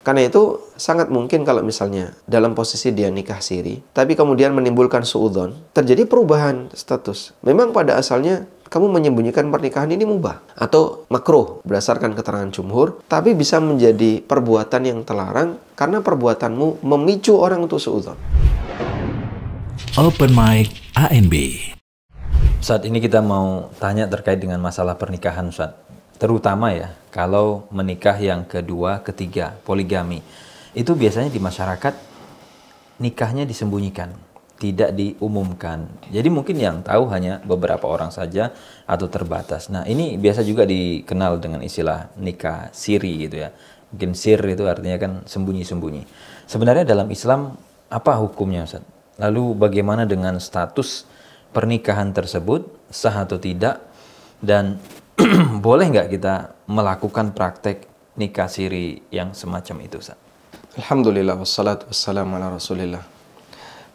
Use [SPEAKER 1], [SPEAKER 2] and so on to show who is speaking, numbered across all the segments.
[SPEAKER 1] Karena itu sangat mungkin kalau misalnya dalam posisi dia nikah siri, tapi kemudian menimbulkan suudzon, terjadi perubahan status. Memang pada asalnya kamu menyembunyikan pernikahan ini mubah atau makruh berdasarkan keterangan jumhur, tapi bisa menjadi perbuatan yang terlarang karena perbuatanmu memicu orang untuk suudzon.
[SPEAKER 2] Open Mic ANB.
[SPEAKER 3] Saat ini kita mau tanya terkait dengan masalah pernikahan, Ustaz. Terutama ya, kalau menikah yang kedua, ketiga, poligami. Itu biasanya di masyarakat nikahnya disembunyikan, tidak diumumkan. Jadi mungkin yang tahu hanya beberapa orang saja atau terbatas. Nah, ini biasa juga dikenal dengan istilah nikah siri gitu ya. Mungkin sir itu artinya kan sembunyi-sembunyi. Sebenarnya dalam Islam apa hukumnya, Ustaz? Lalu bagaimana dengan status pernikahan tersebut, sah atau tidak? Dan boleh nggak kita melakukan praktek nikah siri yang semacam itu, Ustaz?
[SPEAKER 1] Alhamdulillah, wassalatu wassalamu ala rasulillah.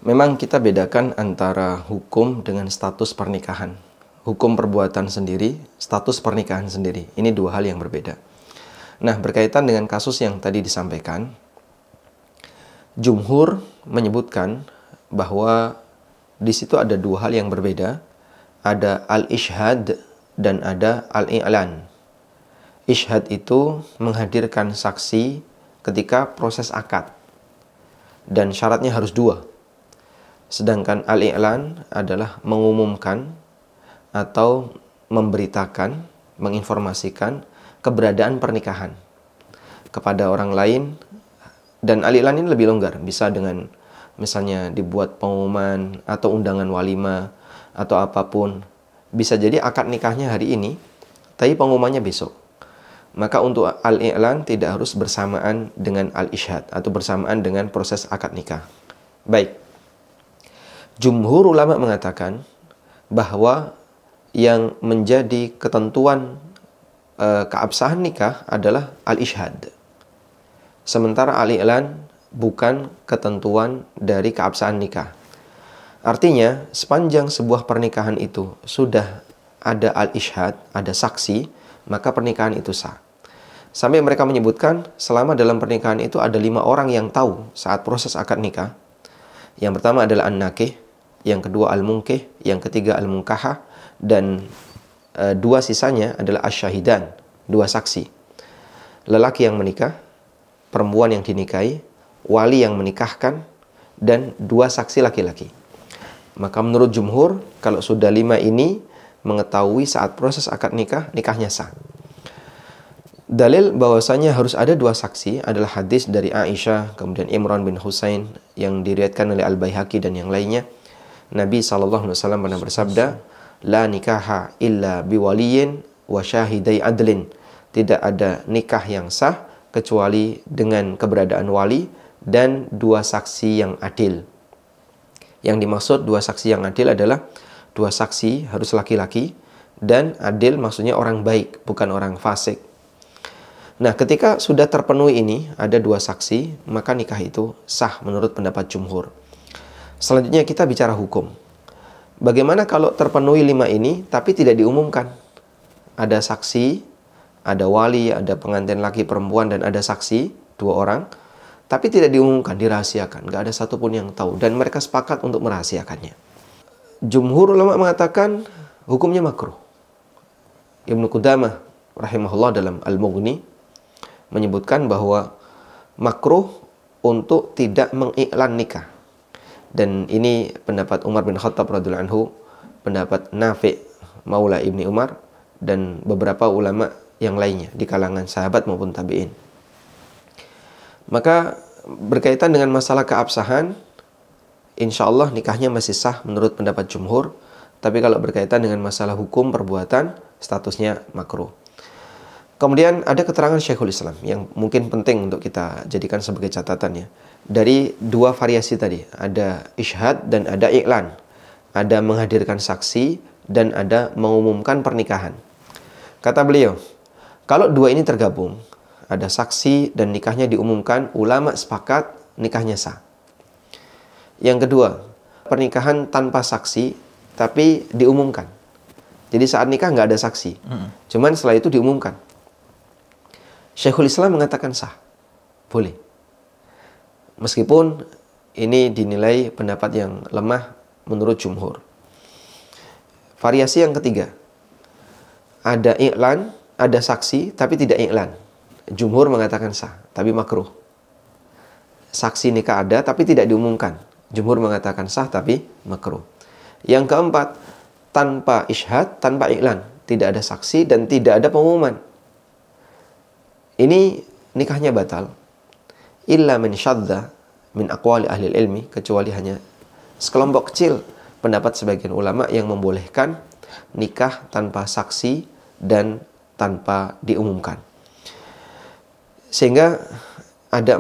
[SPEAKER 1] Memang kita bedakan antara hukum dengan status pernikahan. Hukum perbuatan sendiri, status pernikahan sendiri. Ini dua hal yang berbeda. Nah, berkaitan dengan kasus yang tadi disampaikan, jumhur menyebutkan bahwa di situ ada dua hal yang berbeda. Ada al-ishhad dan ada al-i'lan. Ishhad itu menghadirkan saksi ketika proses akad. Dan syaratnya harus dua. Sedangkan al-i'lan adalah mengumumkan atau memberitakan, menginformasikan keberadaan pernikahan kepada orang lain. Dan al-i'lan ini lebih longgar. Bisa dengan misalnya dibuat pengumuman atau undangan walimah atau apapun. Bisa jadi akad nikahnya hari ini, tapi pengumumannya besok. Maka untuk al-i'lan tidak harus bersamaan dengan al-ishhad atau bersamaan dengan proses akad nikah. Baik. Jumhur ulama mengatakan bahwa yang menjadi ketentuan keabsahan nikah adalah al-ishhad. Sementara al-i'lan bukan ketentuan dari keabsahan nikah. Artinya, sepanjang sebuah pernikahan itu sudah ada al-ishhad, ada saksi, maka pernikahan itu sah. Sampai mereka menyebutkan, selama dalam pernikahan itu ada 5 orang yang tahu saat proses akad nikah. Yang pertama adalah an-nakih, yang kedua al-munkih, yang ketiga al-munkahah, dan 2 sisanya adalah asy-syahidan, 2 saksi. Lelaki yang menikah, perempuan yang dinikahi, wali yang menikahkan, dan 2 saksi laki-laki. Maka menurut jumhur, kalau sudah 5 ini mengetahui saat proses akad nikah, nikahnya sah. Dalil bahwasanya harus ada 2 saksi adalah hadis dari Aisyah, kemudian Imran bin Husain yang diriwayatkan oleh Al-Baihaqi dan yang lainnya. Nabi SAW pernah bersabda, La nikaha illa biwaliyin wa syahidai adlin. Tidak ada nikah yang sah kecuali dengan keberadaan wali dan 2 saksi yang adil. Yang dimaksud 2 saksi yang adil adalah 2 saksi harus laki-laki, dan adil maksudnya orang baik, bukan orang fasik. Nah, ketika sudah terpenuhi ini, ada 2 saksi, maka nikah itu sah menurut pendapat jumhur. Selanjutnya kita bicara hukum. Bagaimana kalau terpenuhi 5 ini, tapi tidak diumumkan? Ada saksi, ada wali, ada pengantin laki perempuan, dan ada saksi, 2 orang, tapi tidak diumumkan, dirahasiakan. Nggak ada satupun yang tahu. Dan mereka sepakat untuk merahasiakannya. Jumhur ulama mengatakan hukumnya makruh. Ibnu Qudamah rahimahullah dalam Al-Mughni menyebutkan bahwa makruh untuk tidak mengiklan nikah. Dan ini pendapat Umar bin Khattab radhiyallahu anhu, pendapat Nafi' Maula Ibni Umar, dan beberapa ulama yang lainnya di kalangan sahabat maupun tabi'in. Maka berkaitan dengan masalah keabsahan, insya Allah nikahnya masih sah menurut pendapat jumhur. Tapi kalau berkaitan dengan masalah hukum perbuatan, statusnya makruh. Kemudian ada keterangan Syekhul Islam yang mungkin penting untuk kita jadikan sebagai catatannya. Dari 2 variasi tadi, ada ishhad dan ada i'lan. Ada menghadirkan saksi dan ada mengumumkan pernikahan. Kata beliau, kalau 2 ini tergabung, ada saksi dan nikahnya diumumkan, ulama sepakat nikahnya sah. Yang kedua, pernikahan tanpa saksi tapi diumumkan. Jadi saat nikah nggak ada saksi. Cuman setelah itu diumumkan. Syekhul Islam mengatakan sah. Boleh. Meskipun ini dinilai pendapat yang lemah menurut jumhur. Variasi yang ketiga, ada iklan, ada saksi, tapi tidak iklan. Jumhur mengatakan sah, tapi makruh. Saksi nikah ada, tapi tidak diumumkan. Jumhur mengatakan sah, tapi makruh. Yang keempat, tanpa isyhad, tanpa iklan. Tidak ada saksi dan tidak ada pengumuman. Ini nikahnya batal. Illa min syadza min aqwali ahli ilmi, kecuali hanya sekelompok kecil pendapat sebagian ulama yang membolehkan nikah tanpa saksi dan tanpa diumumkan. Sehingga ada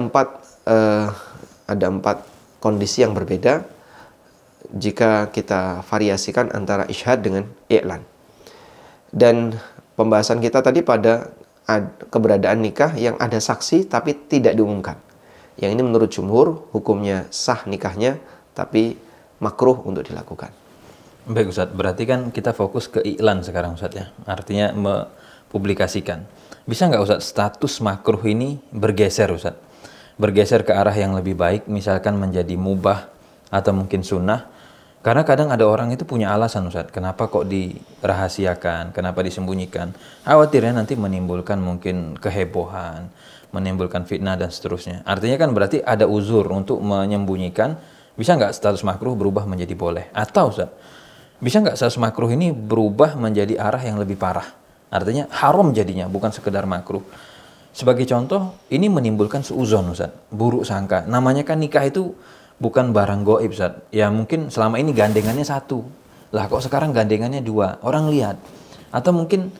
[SPEAKER 1] empat kondisi yang berbeda jika kita variasikan antara isyhad dengan i'lan. Dan pembahasan kita tadi pada keberadaan nikah yang ada saksi tapi tidak diumumkan. Yang ini menurut jumhur hukumnya sah nikahnya tapi makruh untuk dilakukan.
[SPEAKER 3] Baik Ustadz, berarti kan kita fokus ke iklan sekarang Ustadz ya. Artinya mempublikasikan. Bisa nggak Ustadz status makruh ini bergeser Ustadz? Bergeser ke arah yang lebih baik, misalkan menjadi mubah atau mungkin sunnah. Karena kadang ada orang itu punya alasan Ustadz, kenapa kok dirahasiakan, kenapa disembunyikan. Khawatirnya nanti menimbulkan mungkin kehebohan, menimbulkan fitnah dan seterusnya. Artinya kan berarti ada uzur untuk menyembunyikan. Bisa nggak status makruh berubah menjadi boleh? Atau Ustadz, bisa nggak status makruh ini berubah menjadi arah yang lebih parah? Artinya haram jadinya, bukan sekedar makruh. Sebagai contoh, ini menimbulkan suuzon Ustadz, buruk sangka. Namanya kan nikah itu bukan barang goib Ustadz. Ya mungkin selama ini gandengannya satu. Lah kok sekarang gandengannya dua, orang lihat. Atau mungkin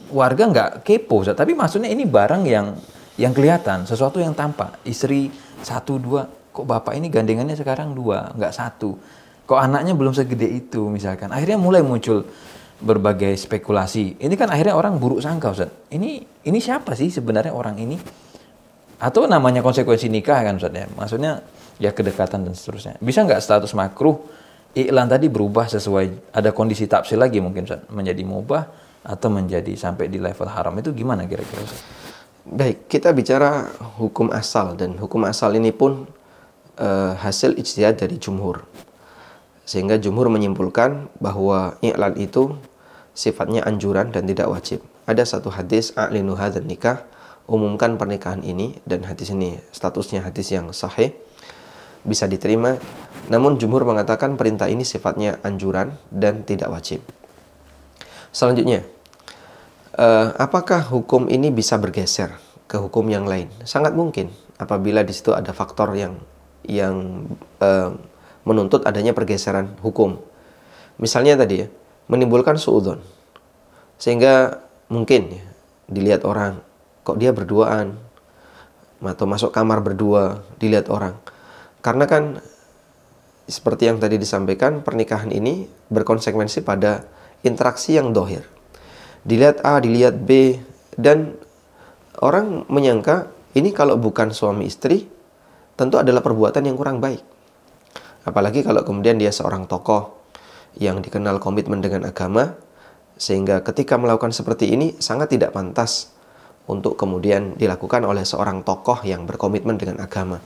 [SPEAKER 3] warga nggak kepo Ustadz. Tapi maksudnya ini barang yang kelihatan, sesuatu yang tampak. Istri satu, dua, kok bapak ini gandengannya sekarang dua, nggak satu. Kok anaknya belum segede itu misalkan. Akhirnya mulai muncul berbagai spekulasi. Ini kan akhirnya orang buruk sangka Ustaz. Ini siapa sih sebenarnya orang ini? Atau namanya konsekuensi nikah kan Ustaz ya. Maksudnya ya kedekatan dan seterusnya. Bisa nggak status makruh iklan tadi berubah sesuai ada kondisi tafsir lagi mungkin Ustaz, menjadi mubah atau menjadi sampai di level haram, itu gimana kira-kira Ustaz?
[SPEAKER 1] Baik, kita bicara hukum asal, dan hukum asal ini pun hasil ijtihad dari jumhur. Sehingga jumhur menyimpulkan bahwa i'lan itu sifatnya anjuran dan tidak wajib. Ada satu hadis, a'linu hadzal nikah, umumkan pernikahan ini, dan hadis ini statusnya hadis yang sahih, bisa diterima. Namun jumhur mengatakan perintah ini sifatnya anjuran dan tidak wajib. Selanjutnya, apakah hukum ini bisa bergeser ke hukum yang lain? Sangat mungkin apabila di situ ada faktor yang menuntut adanya pergeseran hukum. Misalnya tadi ya, menimbulkan suudzon. Sehingga mungkin ya, dilihat orang, kok dia berduaan, atau masuk kamar berdua, dilihat orang. Karena kan seperti yang tadi disampaikan, pernikahan ini berkonsekuensi pada interaksi yang dohir. Dilihat A, dilihat B, dan orang menyangka ini kalau bukan suami istri, tentu adalah perbuatan yang kurang baik. Apalagi kalau kemudian dia seorang tokoh yang dikenal komitmen dengan agama, sehingga ketika melakukan seperti ini sangat tidak pantas untuk kemudian dilakukan oleh seorang tokoh yang berkomitmen dengan agama.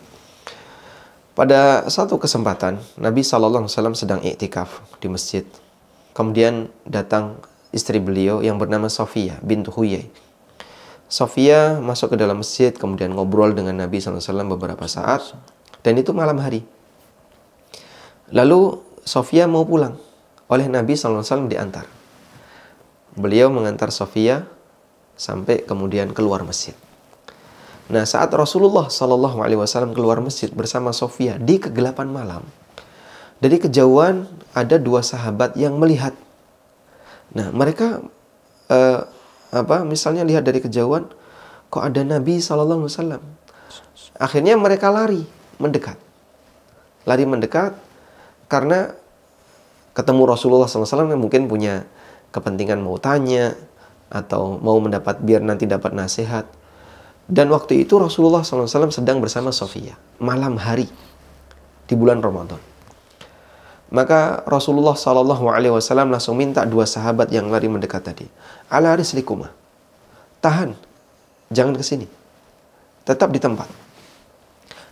[SPEAKER 1] Pada satu kesempatan, Nabi SAW sedang iktikaf di masjid. Kemudian datang istri beliau yang bernama Sofia bintu Huyai. Sofia masuk ke dalam masjid, kemudian ngobrol dengan Nabi SAW beberapa saat, dan itu malam hari. Lalu Sofia mau pulang, oleh Nabi SAW diantar. Beliau mengantar Sofia sampai kemudian keluar masjid. Nah, saat Rasulullah SAW keluar masjid bersama Sofia di kegelapan malam, dari kejauhan ada dua sahabat yang melihat. Nah, mereka misalnya lihat dari kejauhan, kok ada Nabi SAW. Akhirnya mereka lari mendekat karena ketemu Rasulullah SAW yang mungkin punya kepentingan mau tanya atau mau biar nanti dapat nasihat. Dan waktu itu Rasulullah SAW sedang bersama Sofia malam hari di bulan Ramadan. Maka Rasulullah SAW langsung minta dua sahabat yang lari mendekat tadi, ala rislikuma, tahan, jangan kesini, tetap di tempat.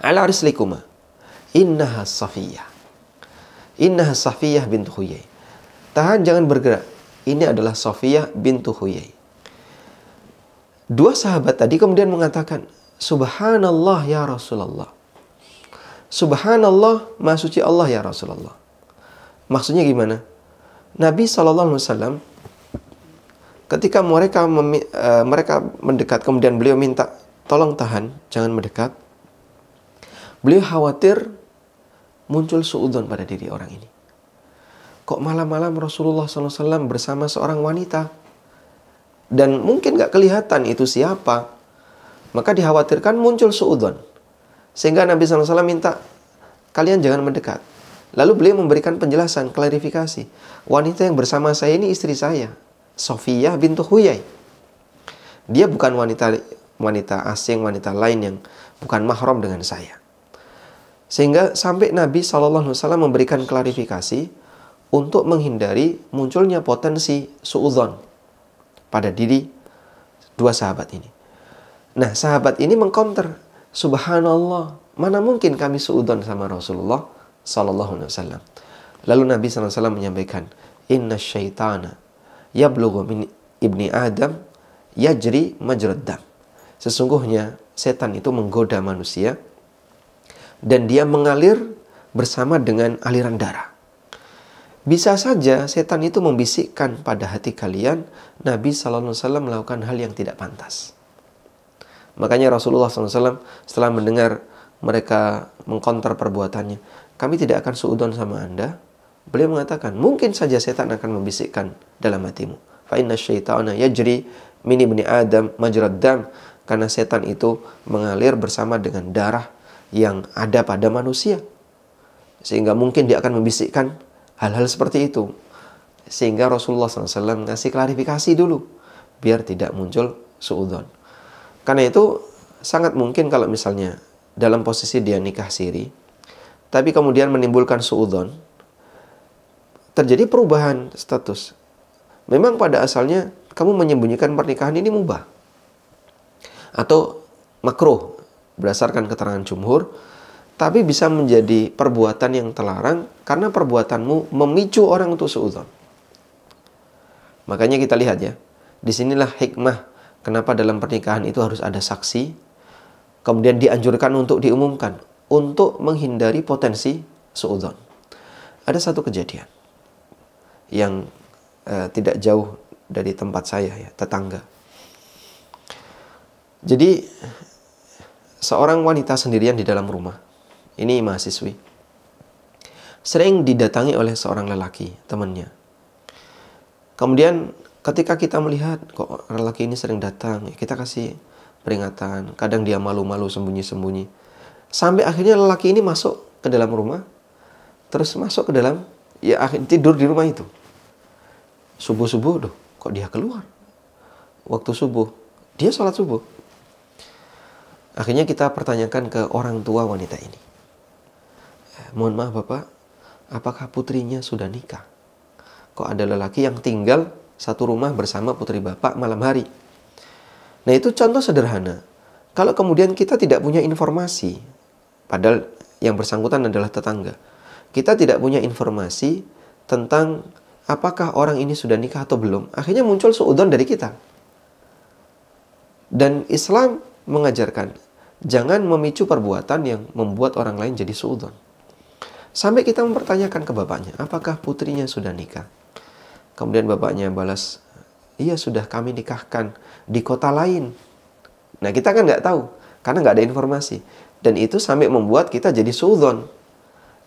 [SPEAKER 1] Ala rislikuma. Innaha Safiyah. Innaha Safiyah bintu Huyai. Tahan, jangan bergerak. Ini adalah Safiyah bintu Huyai. Dua sahabat tadi kemudian mengatakan, Subhanallah ya Rasulullah. Subhanallah, Maha Suci Allah ya Rasulullah. Maksudnya gimana? Nabi SAW ketika mereka mendekat, kemudian beliau minta, tolong tahan, jangan mendekat. Beliau khawatir muncul suudzon pada diri orang ini. Kok malam-malam Rasulullah SAW bersama seorang wanita? Dan mungkin gak kelihatan itu siapa. Maka dikhawatirkan muncul suudzon. Sehingga Nabi SAW minta, kalian jangan mendekat. Lalu beliau memberikan penjelasan, klarifikasi. Wanita yang bersama saya ini istri saya, Safiyah bintu Huyai. Dia bukan wanita asing, wanita lain yang bukan mahram dengan saya. Sehingga sampai Nabi SAW memberikan klarifikasi untuk menghindari munculnya potensi suudzon pada diri dua sahabat ini. Nah, sahabat ini mengcounter, Subhanallah, mana mungkin kami suudzon sama Rasulullah SAW. Lalu Nabi SAW menyampaikan, Inna syaitana yablughu min ibni Adam yajri majrad dam. Sesungguhnya setan itu menggoda manusia dan dia mengalir bersama dengan aliran darah. Bisa saja setan itu membisikkan pada hati kalian, Nabi SAW melakukan hal yang tidak pantas. Makanya Rasulullah SAW setelah mendengar mereka mengkonter perbuatannya, kami tidak akan suudzon sama Anda. Beliau mengatakan, mungkin saja setan akan membisikkan dalam hatimu. Fa inna syaitana yajri min ibni Adam majrad dam. Karena setan itu mengalir bersama dengan darah yang ada pada manusia. Sehingga mungkin dia akan membisikkan hal-hal seperti itu. Sehingga Rasulullah SAW ngasih klarifikasi dulu, biar tidak muncul suudzon. Karena itu sangat mungkin kalau misalnya dalam posisi dia nikah siri, tapi kemudian menimbulkan suudzon, terjadi perubahan status. Memang pada asalnya kamu menyembunyikan pernikahan ini mubah atau makruh berdasarkan keterangan jumhur, tapi bisa menjadi perbuatan yang terlarang karena perbuatanmu memicu orang untuk suudzon. Makanya kita lihat ya, disinilah hikmah kenapa dalam pernikahan itu harus ada saksi, kemudian dianjurkan untuk diumumkan, untuk menghindari potensi suudzon. Ada satu kejadian yang tidak jauh dari tempat saya ya, tetangga. Jadi seorang wanita sendirian di dalam rumah, ini mahasiswi, sering didatangi oleh seorang lelaki, temannya. Kemudian ketika kita melihat kok lelaki ini sering datang, kita kasih peringatan. Kadang dia malu-malu sembunyi-sembunyi. Sampai akhirnya lelaki ini masuk ke dalam rumah, terus masuk ke dalam, ya tidur di rumah itu. Subuh-subuh, kok dia keluar? Waktu subuh, dia sholat subuh. Akhirnya kita pertanyakan ke orang tua wanita ini. Mohon maaf Bapak, apakah putrinya sudah nikah? Kok ada lelaki yang tinggal satu rumah bersama putri Bapak malam hari? Nah itu contoh sederhana. Kalau kemudian kita tidak punya informasi, padahal yang bersangkutan adalah tetangga, kita tidak punya informasi tentang apakah orang ini sudah nikah atau belum, akhirnya muncul suudzon dari kita. Dan Islam mengajarkan, jangan memicu perbuatan yang membuat orang lain jadi suudzon. Sampai kita mempertanyakan ke bapaknya, apakah putrinya sudah nikah? Kemudian bapaknya balas, iya sudah kami nikahkan di kota lain. Nah kita kan nggak tahu, karena nggak ada informasi. Dan itu sampai membuat kita jadi suudzon.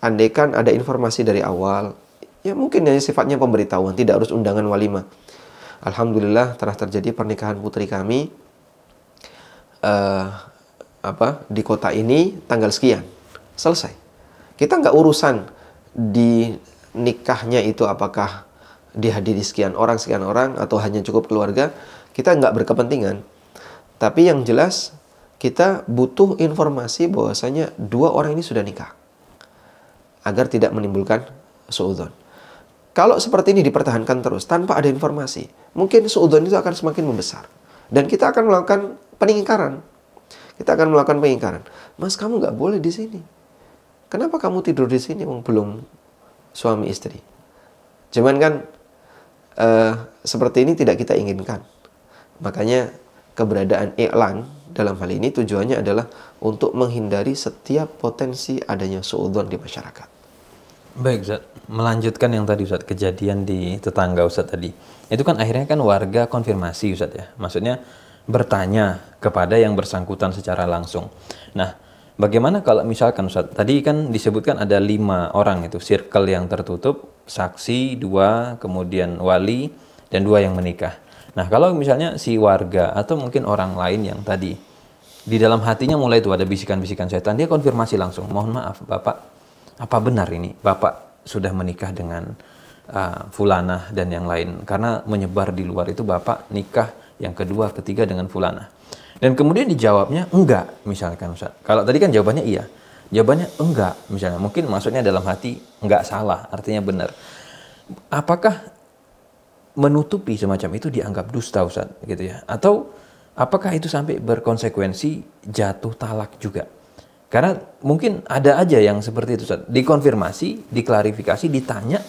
[SPEAKER 1] Andaikan ada informasi dari awal, ya mungkin hanya sifatnya pemberitahuan, tidak harus undangan walimah. Alhamdulillah telah terjadi pernikahan putri kami di kota ini tanggal sekian. Selesai. Kita nggak urusan di nikahnya itu apakah dihadiri sekian orang atau hanya cukup keluarga. Kita nggak berkepentingan. Tapi yang jelas kita butuh informasi bahwasanya dua orang ini sudah nikah agar tidak menimbulkan suudzon. Kalau seperti ini dipertahankan terus tanpa ada informasi, mungkin suudzon itu akan semakin membesar dan kita akan melakukan peningkaran. kita akan melakukan pengingkaran. Mas, kamu nggak boleh di sini. Kenapa kamu tidur di sini? Belum suami istri. Cuman kan seperti ini tidak kita inginkan. Makanya keberadaan iklan dalam hal ini tujuannya adalah untuk menghindari setiap potensi adanya suudzon di masyarakat.
[SPEAKER 3] Baik Ustaz, melanjutkan yang tadi Ustaz, kejadian di tetangga Ustaz tadi. Itu kan akhirnya kan warga konfirmasi Ustaz ya. Maksudnya bertanya kepada yang bersangkutan secara langsung. Nah, bagaimana kalau misalkan Ustaz, tadi kan disebutkan ada 5 orang itu, circle yang tertutup, saksi 2, kemudian wali, dan 2 yang menikah. Nah, kalau misalnya si warga atau mungkin orang lain yang tadi di dalam hatinya mulai itu ada bisikan-bisikan setan, dia konfirmasi langsung, mohon maaf Bapak, apa benar ini Bapak sudah menikah dengan fulanah dan yang lain? Karena menyebar di luar itu Bapak nikah yang kedua, ketiga dengan fulanah. Dan kemudian dijawabnya enggak, misalkan Ustaz. Kalau tadi kan jawabannya iya, jawabannya enggak, misalnya. Mungkin maksudnya dalam hati enggak salah, artinya benar. Apakah menutupi semacam itu dianggap dusta Ustaz gitu ya? Atau apakah itu sampai berkonsekuensi jatuh talak juga? Karena mungkin ada aja yang seperti itu Ustaz, dikonfirmasi, diklarifikasi, ditanya,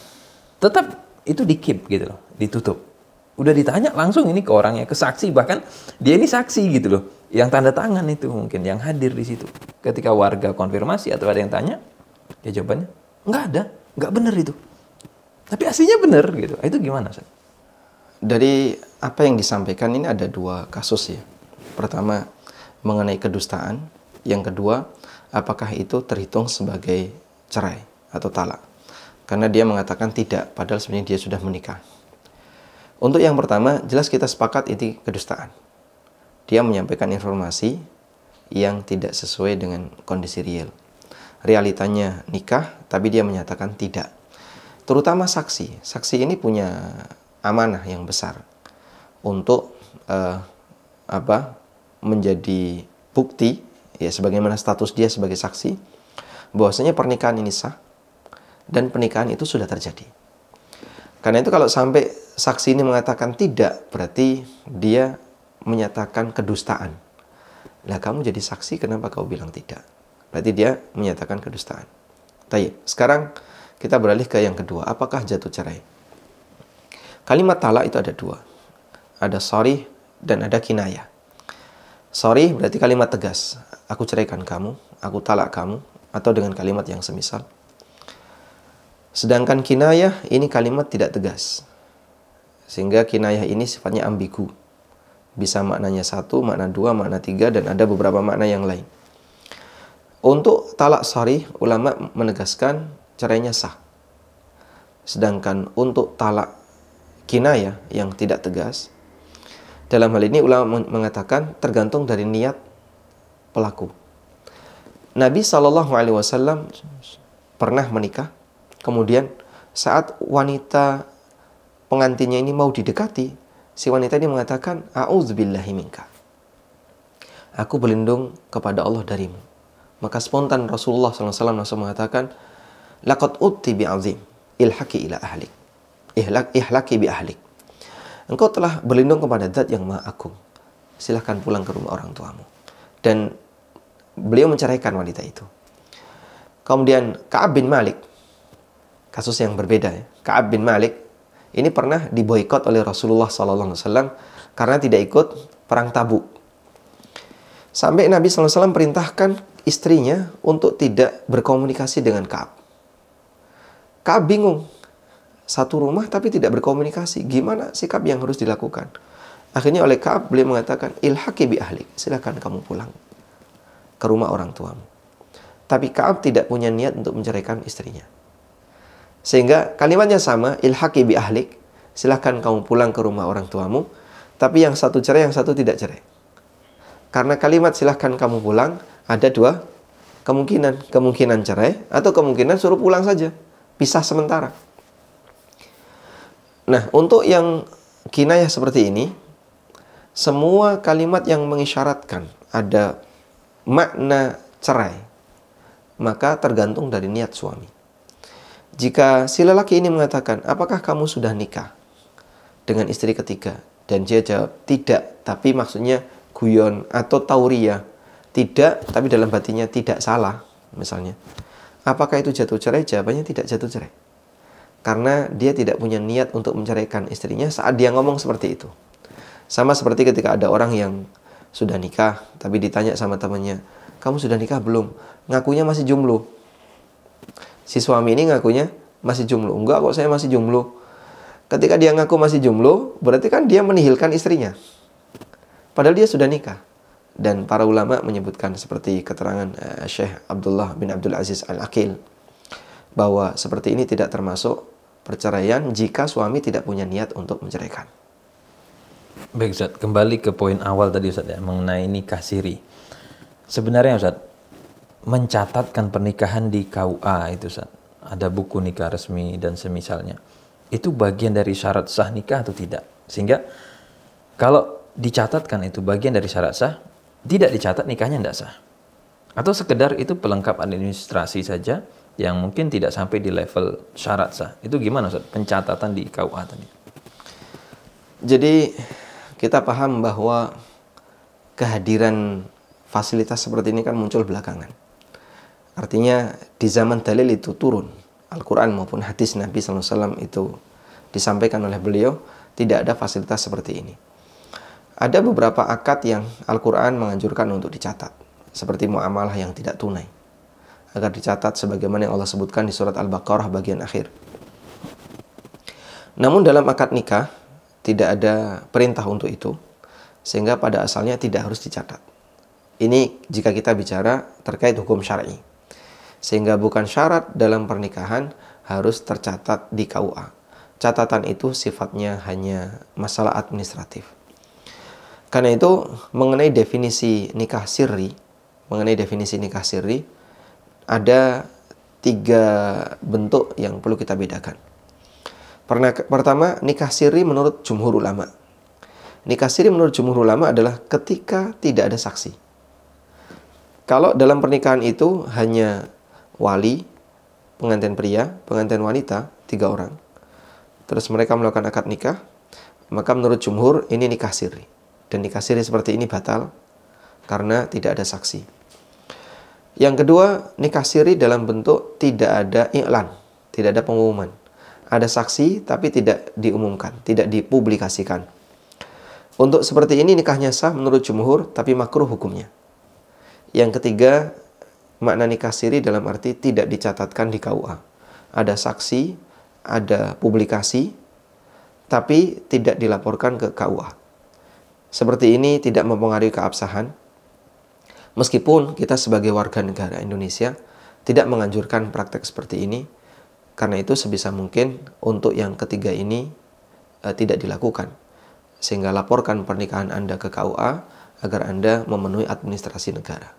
[SPEAKER 3] tetap itu di-keep gitu loh, ditutup. Udah ditanya langsung ini ke orangnya, ke saksi, bahkan dia ini saksi gitu loh, yang tanda tangan itu mungkin, yang hadir di situ. Ketika warga konfirmasi atau ada yang tanya, ya jawabannya, nggak ada, nggak bener itu. Tapi aslinya bener gitu, itu gimana Ustaz?
[SPEAKER 1] Dari apa yang disampaikan ini ada 2 kasus ya. Pertama, mengenai kedustaan. Yang kedua, apakah itu terhitung sebagai cerai atau talak? Karena dia mengatakan tidak, padahal sebenarnya dia sudah menikah. Untuk yang pertama, jelas kita sepakat ini kedustaan. Dia menyampaikan informasi yang tidak sesuai dengan kondisi real. Realitanya nikah, tapi dia menyatakan tidak. Terutama saksi. Saksi ini punya amanah yang besar untuk menjadi bukti ya, sebagaimana status dia sebagai saksi, bahwasanya pernikahan ini sah dan pernikahan itu sudah terjadi. Karena itu kalau sampai saksi ini mengatakan tidak, berarti dia menyatakan kedustaan. Lah kamu jadi saksi, kenapa kau bilang tidak? Berarti dia menyatakan kedustaan. Baik, sekarang kita beralih ke yang kedua, apakah jatuh cerai? Kalimat talak itu ada 2. Ada sharih dan ada kinayah. Sharih berarti kalimat tegas. Aku ceraikan kamu, aku talak kamu, atau dengan kalimat yang semisal. Sedangkan kinayah ini kalimat tidak tegas. Sehingga kinayah ini sifatnya ambigu. Bisa maknanya 1, makna 2, makna 3, dan ada beberapa makna yang lain. Untuk talak sharih, ulama menegaskan cerainya sah. Sedangkan untuk talak kinayah yang tidak tegas, dalam hal ini ulama mengatakan tergantung dari niat pelaku. Nabi SAW pernah menikah, kemudian saat wanita pengantinnya ini mau didekati, si wanita ini mengatakan, a'udzubillahi minka, aku berlindung kepada Allah darimu. Maka spontan Rasulullah SAW langsung mengatakan, laqad utti bi'azim, ilhaqi ila ahlik, ihlaki bi ahlik. Engkau telah berlindung kepada zat yang maha agung. Silahkan pulang ke rumah orang tuamu. Dan beliau menceraikan wanita itu. Kemudian Ka'ab bin Malik, kasus yang berbeda ya. Ka'ab bin Malik ini pernah diboikot oleh Rasulullah SAW karena tidak ikut perang Tabuk. Sampai Nabi SAW perintahkan istrinya untuk tidak berkomunikasi dengan Ka'ab. Ka'ab bingung. Satu rumah tapi tidak berkomunikasi. Gimana sikap yang harus dilakukan? Akhirnya oleh Ka'ab beliau mengatakan, ilhaqi bi ahlik, silakan kamu pulang ke rumah orang tuamu. Tapi Ka'ab tidak punya niat untuk menceraikan istrinya. Sehingga kalimatnya sama, ilhaqi bi ahlik, silakan kamu pulang ke rumah orang tuamu. Tapi yang satu cerai, yang satu tidak cerai. Karena kalimat silakan kamu pulang ada 2 kemungkinan. Kemungkinan cerai atau kemungkinan suruh pulang saja, pisah sementara. Nah, untuk yang kinayah seperti ini, semua kalimat yang mengisyaratkan ada makna cerai, maka tergantung dari niat suami. Jika si lelaki ini mengatakan, apakah kamu sudah nikah dengan istri ketiga? Dan dia jawab, tidak, tapi maksudnya guyon atau tauriyah. tidak, tapi dalam batinnya tidak salah, misalnya, apakah itu jatuh cerai? Jawabannya tidak jatuh cerai. Karena dia tidak punya niat untuk menceraikan istrinya saat dia ngomong seperti itu. Sama seperti ketika ada orang yang sudah nikah, tapi ditanya sama temannya, kamu sudah nikah belum? Ngakunya masih jomblo. Si suami ini ngakunya masih jomblo. Enggak kok, saya masih jomblo. Ketika dia ngaku masih jomblo, berarti kan dia menihilkan istrinya. Padahal dia sudah nikah. Dan para ulama menyebutkan seperti keterangan Syekh Abdullah bin Abdul Aziz Al-Aqil, bahwa seperti ini tidak termasuk perceraian jika suami tidak punya niat untuk menceraikan.
[SPEAKER 3] Baik Ustaz, kembali ke poin awal tadi Ustaz ya, mengenai nikah siri. Sebenarnya Ustaz, mencatatkan pernikahan di KUA itu Ustaz, ada buku nikah resmi dan semisalnya, itu bagian dari syarat sah nikah atau tidak? Sehingga kalau dicatatkan itu bagian dari syarat sah, tidak dicatat nikahnya tidak sah. Atau sekedar itu pelengkap administrasi saja yang mungkin tidak sampai di level syarat sah. Itu gimana Ustaz, pencatatan di KUA tadi?
[SPEAKER 1] Jadi kita paham bahwa kehadiran fasilitas seperti ini kan muncul belakangan. Artinya di zaman dalil itu turun, Al-Quran maupun hadis Nabi SAW itu disampaikan oleh beliau, tidak ada fasilitas seperti ini. Ada beberapa akad yang Al-Quran menganjurkan untuk dicatat, seperti muamalah yang tidak tunai, agar dicatat sebagaimana yang Allah sebutkan di surat Al-Baqarah bagian akhir. Namun dalam akad nikah tidak ada perintah untuk itu, sehingga pada asalnya tidak harus dicatat. Ini jika kita bicara terkait hukum syar'i. Sehingga bukan syarat dalam pernikahan harus tercatat di KUA. Catatan itu sifatnya hanya masalah administratif. Karena itu mengenai definisi nikah sirri, ada 3 bentuk yang perlu kita bedakan. Pertama, nikah sirri menurut jumhur ulama. Nikah sirri menurut jumhur ulama adalah ketika tidak ada saksi. Kalau dalam pernikahan itu hanya wali, pengantin pria, pengantin wanita, 3 orang. Terus mereka melakukan akad nikah, maka menurut jumhur ini nikah sirri. Dan nikah sirri seperti ini batal karena tidak ada saksi. Yang kedua, nikah sirri dalam bentuk tidak ada iklan, tidak ada pengumuman. Ada saksi tapi tidak diumumkan, tidak dipublikasikan. Untuk seperti ini nikahnya sah menurut jumhur tapi makruh hukumnya. Yang ketiga, makna nikah sirri dalam arti tidak dicatatkan di KUA. Ada saksi, ada publikasi, tapi tidak dilaporkan ke KUA. Seperti ini tidak mempengaruhi keabsahan, meskipun kita sebagai warga negara Indonesia tidak menganjurkan praktek seperti ini. Karena itu sebisa mungkin untuk yang ketiga ini tidak dilakukan. Sehingga laporkan pernikahan Anda ke KUA agar Anda memenuhi administrasi negara.